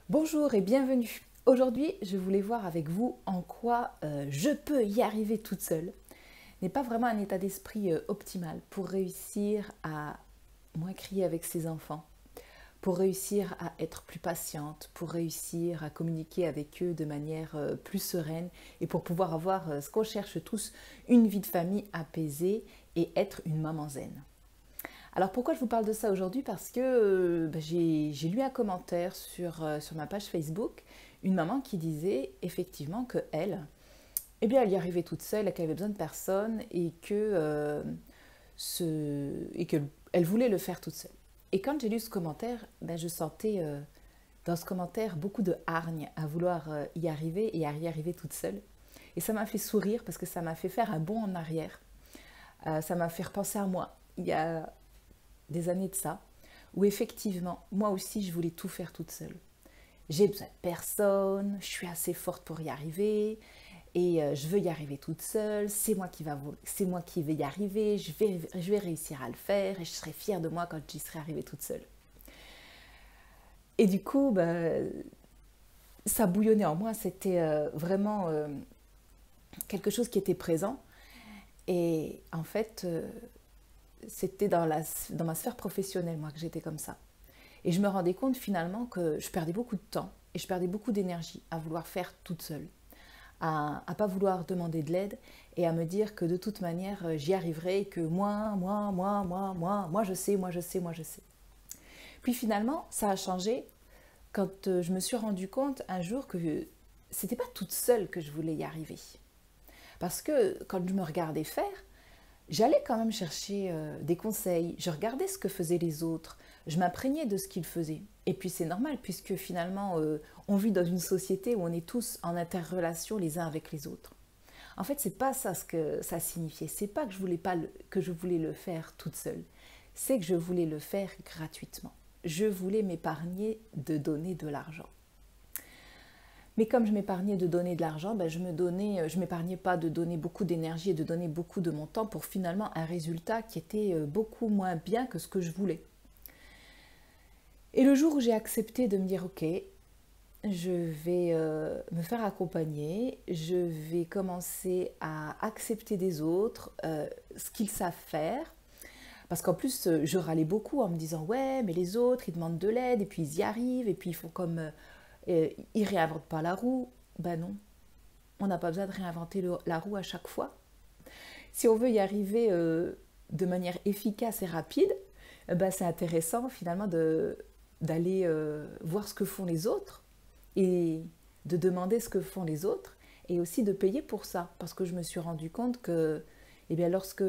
Bonjour et bienvenue. Aujourd'hui, je voulais voir avec vous en quoi je peux y arriver toute seule. N'est pas vraiment un état d'esprit optimal pour réussir à moins crier avec ses enfants, pour réussir à être plus patiente, pour réussir à communiquer avec eux de manière plus sereine et pour pouvoir avoir ce qu'on cherche tous, une vie de famille apaisée et être une maman zen. Alors pourquoi je vous parle de ça aujourd'hui? Parce que j'ai lu un commentaire sur ma page Facebook, une maman qui disait effectivement que elle, eh bien, elle y arrivait toute seule, qu'elle avait besoin de personne et qu'elle voulait le faire toute seule. Et quand j'ai lu ce commentaire, je sentais dans ce commentaire beaucoup de hargne à vouloir y arriver et à y arriver toute seule. Et ça m'a fait sourire parce que ça m'a fait faire un bond en arrière. Ça m'a fait repenser à moi. Il y a des années de ça, où effectivement, moi aussi, je voulais tout faire toute seule. J'ai besoin de personne, je suis assez forte pour y arriver, et je veux y arriver toute seule, c'est moi qui vais y arriver, je vais réussir à le faire, et je serai fière de moi quand j'y serai arrivée toute seule. Et du coup, ça bouillonnait en moi, c'était vraiment quelque chose qui était présent, et en fait, c'était dans ma sphère professionnelle, moi, que j'étais comme ça. Et je me rendais compte finalement que je perdais beaucoup de temps et je perdais beaucoup d'énergie à vouloir faire toute seule, à ne pas vouloir demander de l'aide et à me dire que de toute manière, j'y arriverai, que moi, je sais, moi, je sais, moi, je sais. Puis finalement, ça a changé quand je me suis rendu compte un jour que c'était pas toute seule que je voulais y arriver. Parce que quand je me regardais faire, j'allais quand même chercher des conseils, je regardais ce que faisaient les autres, je m'imprégnais de ce qu'ils faisaient. Et puis c'est normal puisque finalement on vit dans une société où on est tous en interrelation les uns avec les autres. En fait, c'est pas ça ce que ça signifiait. C'est pas que que je voulais le faire toute seule. C'est que je voulais le faire gratuitement. Je voulais m'épargner de donner de l'argent. Mais comme je m'épargnais de donner de l'argent, je m'épargnais pas de donner beaucoup d'énergie et de donner beaucoup de mon temps pour finalement un résultat qui était beaucoup moins bien que ce que je voulais. Et le jour où j'ai accepté de me dire ok, je vais me faire accompagner, je vais commencer à accepter des autres ce qu'ils savent faire, parce qu'en plus je râlais beaucoup en me disant ouais mais les autres ils demandent de l'aide et puis ils y arrivent et puis ils font comme ils réinventent pas la roue. Ben non, on n'a pas besoin de réinventer la roue à chaque fois. Si on veut y arriver de manière efficace et rapide, c'est intéressant finalement d'aller voir ce que font les autres et de demander ce que font les autres et aussi de payer pour ça. Parce que je me suis rendu compte que lorsque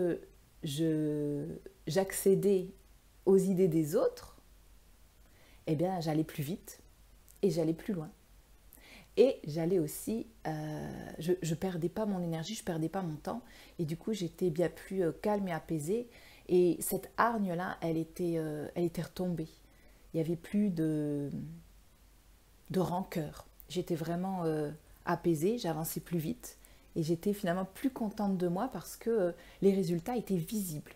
j'accédais aux idées des autres, j'allais plus vite et j'allais plus loin. Et j'allais aussi, je perdais pas mon énergie, je perdais pas mon temps. Et du coup, j'étais bien plus calme et apaisée. Et cette hargne-là, elle était retombée. Il n'y avait plus de rancœur. J'étais vraiment apaisée, j'avançais plus vite. Et j'étais finalement plus contente de moi parce que les résultats étaient visibles.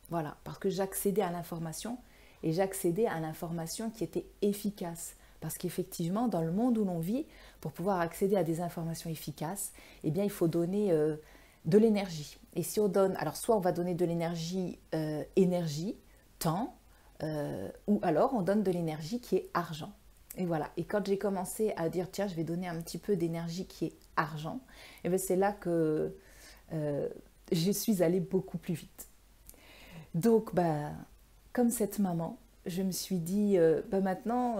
Voilà, parce que j'accédais à l'information et j'accédais à l'information qui était efficace. Parce qu'effectivement, dans le monde où l'on vit, pour pouvoir accéder à des informations efficaces, il faut donner de l'énergie. Et si on donne, alors soit on va donner de l'énergie, temps, ou alors on donne de l'énergie qui est argent. Et voilà. Et quand j'ai commencé à dire, tiens, je vais donner un petit peu d'énergie qui est argent, c'est là que je suis allée beaucoup plus vite. Donc, comme cette maman, je me suis dit, maintenant,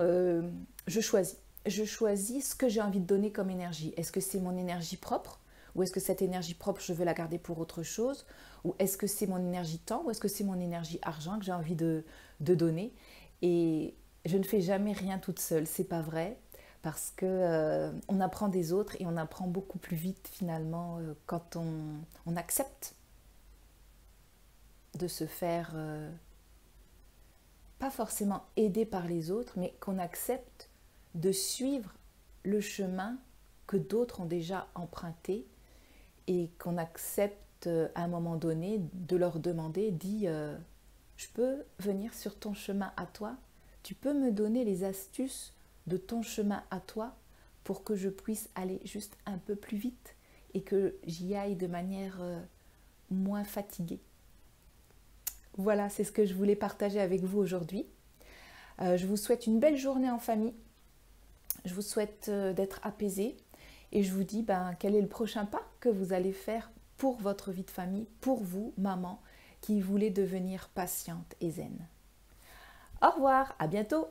je choisis. Je choisis ce que j'ai envie de donner comme énergie. Est-ce que c'est mon énergie propre? Ou est-ce que cette énergie propre, je veux la garder pour autre chose? Ou est-ce que c'est mon énergie temps? Ou est-ce que c'est mon énergie argent que j'ai envie de donner? Et je ne fais jamais rien toute seule, c'est pas vrai. Parce que on apprend des autres et on apprend beaucoup plus vite finalement quand on accepte de se faire pas forcément aider par les autres, mais qu'on accepte de suivre le chemin que d'autres ont déjà emprunté et qu'on accepte à un moment donné de leur demander, je peux venir sur ton chemin à toi, tu peux me donner les astuces de ton chemin à toi pour que je puisse aller juste un peu plus vite et que j'y aille de manière moins fatiguée. Voilà, c'est ce que je voulais partager avec vous aujourd'hui. Je vous souhaite une belle journée en famille. Je vous souhaite d'être apaisés et je vous dis quel est le prochain pas que vous allez faire pour votre vie de famille, pour vous, maman, qui voulez devenir patiente et zen. Au revoir, à bientôt!